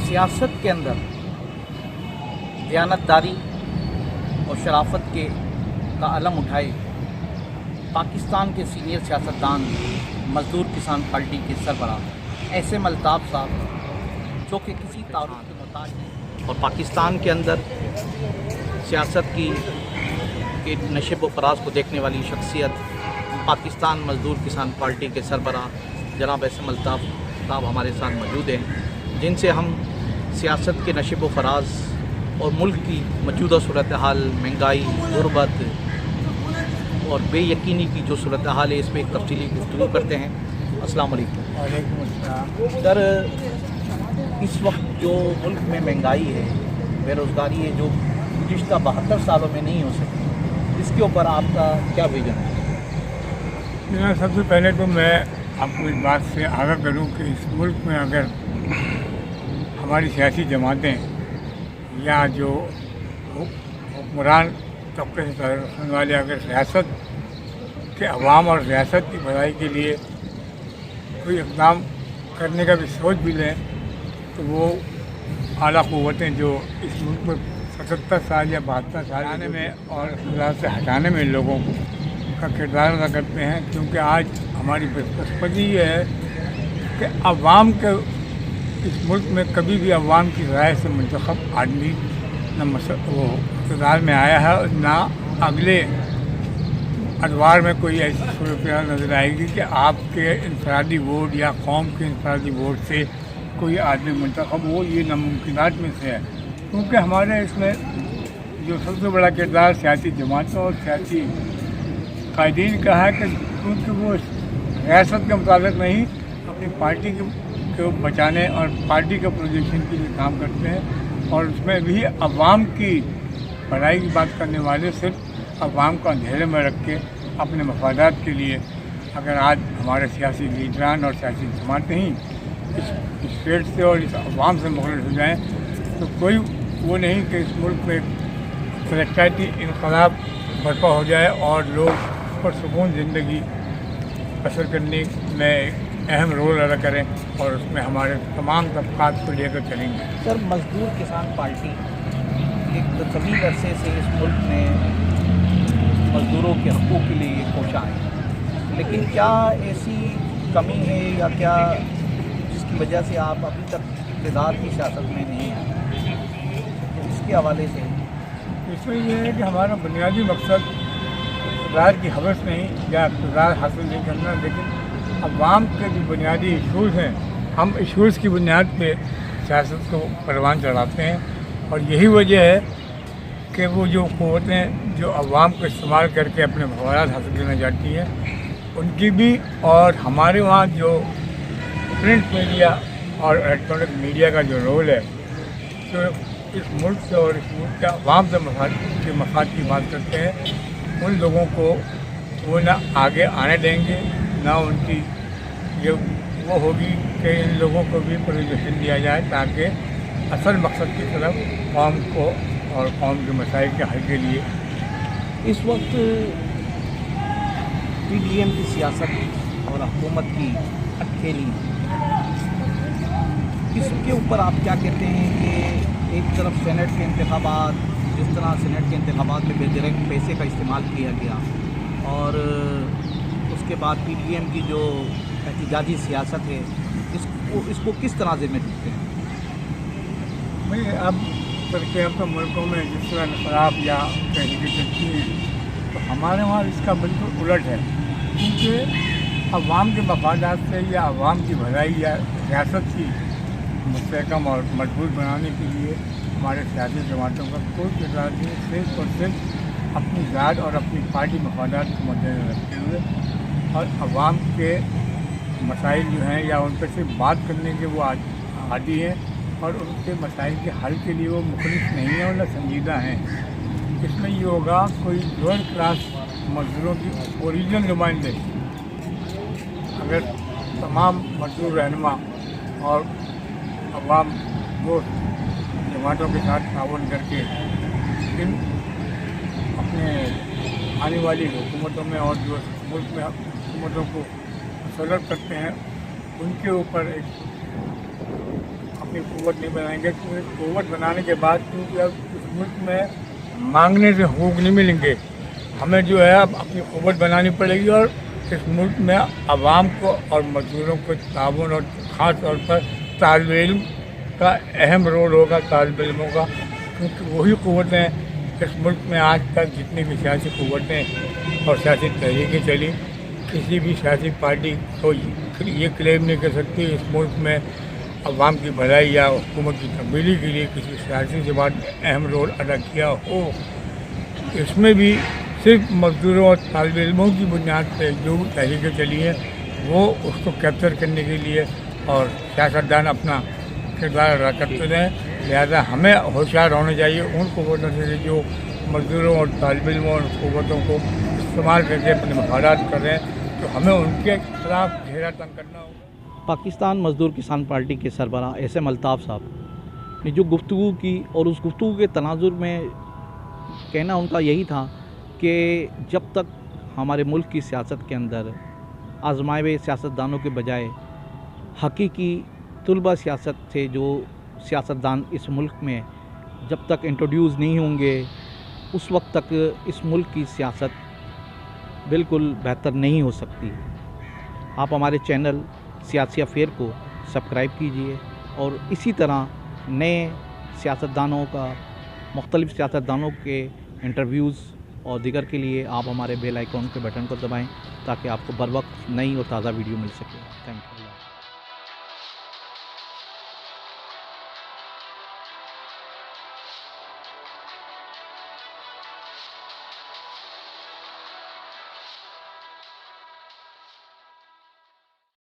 सियासत के अंदर दयानतदारी और शराफत के का अलम उठाए पाकिस्तान के सीनियर सियासतदान मजदूर किसान पार्टी के सरबराह ऐसे अल्ताफ़ साहब जो कि किसी तारुफ के मोहताज नहीं और पाकिस्तान के अंदर सियासत की के नशेब व फराज को देखने वाली शख्सियत पाकिस्तान मजदूर किसान पार्टी के सरबराह जनाब ऐसे अल्ताफ़ साहब हमारे साथ मौजूद हैं, जिनसे हम सियासत के नशेब व फराज और मुल्क की मौजूदा सूरत हाल, महंगाई, गुर्बत और बेयकीनी की जो सूरत हाल है इस पर एक तफसीली गुफ्तगू करते हैं। अस्सलाम वालेकुम। वालेकुम अस्सलाम। सर, इस वक्त जो मुल्क में महंगाई है, बेरोज़गारी है, जो गुज़िश्ता 72 सालों में नहीं हो सकी, इसके ऊपर आपका क्या विजन है? सबसे पहले तो मैं आपको इस बात से आगाह करूं कि इस मुल्क में अगर हमारी सियासी जमातें या जो हुक्मरान तबके से ताल्लुक़ रखने वाले अगर सियासत के अवाम और सियासत की भलाई के लिए कोई इक़दाम करने का भी सोच भी लें तो वो आला क़ुव्वतें जो इस मुल्क में 77 साल या 72 साल आने में और इक़्तिदार से हटाने में लोगों का किरदार अदा करते हैं, क्योंकि आज हमारी बदकिस्मती ये है कि अवाम के इस मुल्क में कभी भी अवाम की राय से मुंतखब आदमी न वो इक़्तिदार में आया है और ना अगले अदवार में कोई ऐसी सूरत नज़र आएगी कि आपके इनफरादी वोट या कौम के इनफरादी वोट से कोई आदमी मुंतखब हो। ये नामुमकिनात में से है, क्योंकि हमारे इसमें जो सबसे बड़ा किरदार सियासी जमातों और सियासी कायदीन का है कि क्योंकि वो रियासत के मुताबिक नहीं अपनी पार्टी को बचाने और पार्टी के पोजीशन के लिए काम करते हैं, और उसमें भी अवाम की भलाई की बात करने वाले सिर्फ अवाम को अंधेरे में रख के अपने मफादात के लिए अगर आज हमारे सियासी लीडरान और सियासी जमातें ही इस स्टेट से और इस अवाम से मुखलिस हो जाएँ तो कोई वो नहीं कि इस मुल्क में कलेक्टाती इनकलाब बर्पा हो जाए और लोग पर सुकून ज़िंदगी बसर करने में अहम रोल अदा करें और उसमें हमारे तमाम तबक़ात को लेकर चलेंगे। सर, मजदूर किसान पार्टी एक तवील अरसे से इस मुल्क में मज़दूरों के हक़ूक़ के लिए कोशा है, लेकिन क्या ऐसी कमी है या क्या जिसकी वजह से आप अभी तक इक़्तिदार की सियासत में नहीं हैं? तो इसके हवाले से इसमें यह है कि हमारा बुनियादी मकसद इक़्तिदार की हवस नहीं या इक़्तिदार हासिल नहीं करना, लेकिन अवाम के जो बुनियादी इशूज़ हैं हम इशूज़ की बुनियाद पे सियासत को परवान चढ़ाते हैं। और यही वजह है कि वो जो क़ुव्वतें जो अवाम को इस्तेमाल करके अपने मफादात हासिल करना चाहती हैं उनकी भी, और हमारे वहाँ जो प्रिंट मीडिया और इलेक्ट्रॉनिक मीडिया का जो रोल है, तो इस मुल्क से और इस मुल्क के अवाम से मफाद की बात करते हैं, उन लोगों को वो ना आगे आने देंगे ना उनकी ये वो होगी कि इन लोगों को भी प्रोजेक्शन दिया जाए ताकि असल मकसद की तरफ कौम को और कौम के मसाइल के हल के लिए। इस वक्त PDM की सियासत और हुकूमत की अकेली, इसके ऊपर आप क्या कहते हैं कि एक तरफ सेनेट के इंतखाबात, जिस तरह सेनेट के इंतखाबात में बेदरंग पैसे का इस्तेमाल किया गया, और उसके बाद PDM की जो एहतिजाजी सियासत है इसको किस तरह से में देखते हैं? भाई अब करके अब तो मुल्कों में जिस तरह खराब या तहरीकें चलती हैं तो हमारे वहाँ इसका बिल्कुल उलट है, क्योंकि अवाम के मफादात से या अवाम की भलाई या रियासत की मुस्तहकम और मजबूत बनाने के लिए हमारे सियासी जमातों का कोई किरदार नहीं, सिर्फ और सिर्फ अपनी ज़ात और अपनी पार्टी मफादात को मद्देनज़र रखते हुए और अवाम के मसाइल जो हैं या उन पर सिर्फ बात करने के वो आदी हैं और उनके मसाइल के हल के लिए वो मुखलिस नहीं हैं और न संजीदा हैं। इसमें ये होगा कोई लोअर क्लास मजदूरों की ओरिजिनल नुमाइंदे अगर तमाम मजदूर रहनुमा और अवाम वो जमातों के साथ ताउन करके इन अपने आने वाली हुकूमतों में और जो मुल्क में हुकूमतों को मुसल्लत करते हैं उनके ऊपर एक अपनी कुव्वत नहीं बनाएंगे, क्योंकि कुव्वत बनाने के बाद क्योंकि अब इस मुल्क में मांगने से हुकूक नहीं मिलेंगे, हमें जो है अब अपनी कुव्वत बनानी पड़ेगी और इस मुल्क में आवाम को और मजदूरों को ताउन और ख़ास तौर पर तालिब इल्म का अहम रोल होगा, तालिब इल्मों का, क्योंकि वही कुव्वतें इस मुल्क में आज तक जितनी भी सियासी कुव्वतें और सियासी तहरीकें चली, किसी भी सियासी पार्टी को ये क्लेम नहीं कर सकती इस मुल्क में अवाम की भलाई या हुकूमत की तब्दीली के लिए किसी सियासी जमात ने अहम रोल अदा किया हो। इसमें भी सिर्फ मजदूरों और तालिब इल्मों की बुनियाद पर जो तहरीकें चली हैं वो उसको कैप्चर करने के लिए और सियासतदान अपना किरदार अदा करते रहें। लिहाजा हमें होशियार होना चाहिए उन कुव्वतों से जो मजदूरों और तालिब इल्मों और कुव्वतों को इस्तेमाल करके अपने मफादात कर रहे हैं, तो हमें उनके खिलाफ घेरा तंग करना होगा। पाकिस्तान मजदूर किसान पार्टी के सरबराह एसएम अल्ताफ़ साहब ने जो गुफ्तगू की और उस गुफ्तगू के तनाजुर में कहना उनका यही था कि जब तक हमारे मुल्क की सियासत के अंदर आजमाए हुए सियासतदानों के बजाय हकीकी तुलबा सियासत से जो सियासतदान इस मुल्क में जब तक इंट्रोड्यूस नहीं होंगे उस वक्त तक इस मुल्क की सियासत बिल्कुल बेहतर नहीं हो सकती। आप हमारे चैनल सियासी अफेयर को सब्सक्राइब कीजिए और इसी तरह नए सियासतदानों का मुख्तलिफ़ सियासतदानों के इंटरव्यूज़ और दीगर के लिए आप हमारे बेल आइकॉन के बटन को दबाएं ताकि आपको बर वक्त नई और ताज़ा वीडियो मिल सके। Thank you.